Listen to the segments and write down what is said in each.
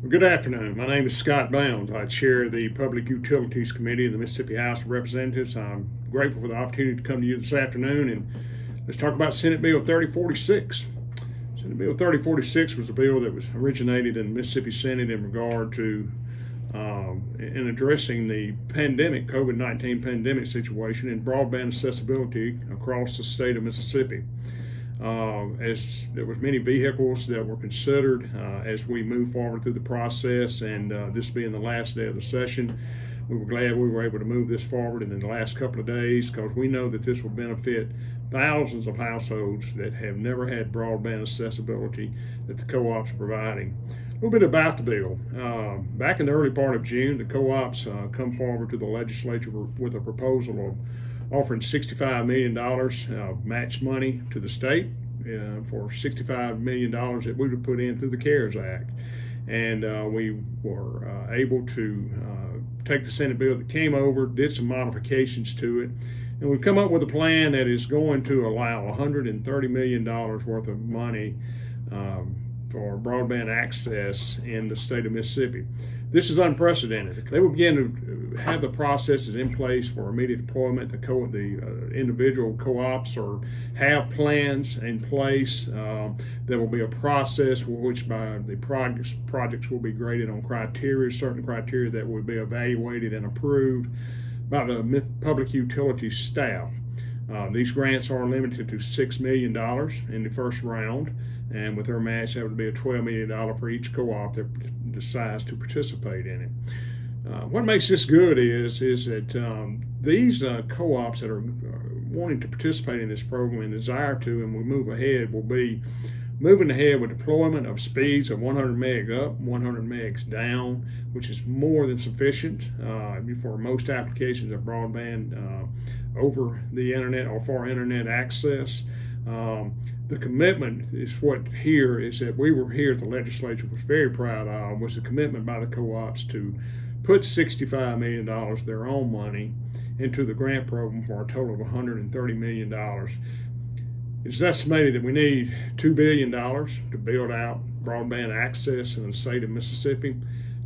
Well, good afternoon. My name is Scott Bounds. I chair the Public Utilities Committee of the Mississippi House of Representatives. I'm grateful for the opportunity to come to you this afternoon and let's talk about Senate Bill 3046. Senate Bill 3046 was a bill that was originated in the Mississippi Senate in regard to in addressing the pandemic, COVID-19 pandemic situation and broadband accessibility across the state of Mississippi. As there was many vehicles that were considered as we move forward through the process, and this being the last day of the session, we were glad we were able to move this forward in the last couple of days because we know that this will benefit thousands of households that have never had broadband accessibility that the co-ops are providing. A little bit about the bill. Back in the early part of June, the co-ops come forward to the legislature with a proposal of offering $65 million match money to the state for $65 million that we would put in through the CARES Act. And we were able to take the Senate bill that came over, did some modifications to it, and we've come up with a plan that is going to allow $130 million worth of money for broadband access in the state of Mississippi. This is unprecedented. They will begin to have the processes in place for immediate deployment. The individual co-ops or have plans in place. There will be a process for which by the projects will be graded on certain criteria that will be evaluated and approved by the public utilities staff. These grants are limited to $6 million in the first round, and with their match, that would be a $12 million for each co-op that decides to participate in it. What makes this good is that these co-ops that are wanting to participate in this program and desire to, and we move ahead, will be moving ahead with deployment of speeds of 100 meg up, 100 megs down, which is more than sufficient for most applications of broadband over the internet or for internet access. The commitment is that we were here at the legislature was very proud of, was the commitment by the co-ops to put $65 million of their own money into the grant program for a total of $130 million. It's estimated that we need $2 billion to build out broadband access in the state of Mississippi.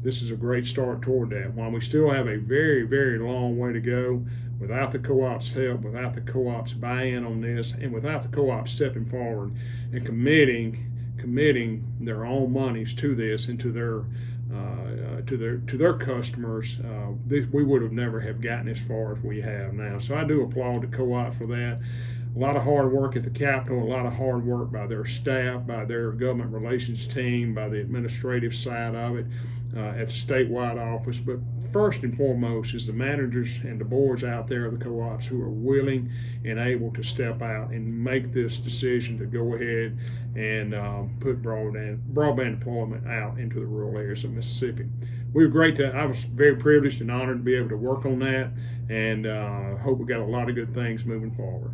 This is a great start toward that. While we still have a very, very long way to go, without the co-op's help, without the co-op's buy-in on this, and without the co-op stepping forward and committing their own monies to this and to their customers, we would have never have gotten as far as we have now. So I do applaud the co-op for that. A lot of hard work at the Capitol, a lot of hard work by their staff, by their government relations team, by the administrative side of it, at the statewide office. But first and foremost is the managers and the boards out there of the co-ops who are willing and able to step out and make this decision to go ahead and put broadband deployment out into the rural areas of Mississippi. I was very privileged and honored to be able to work on that, and hope we got a lot of good things moving forward.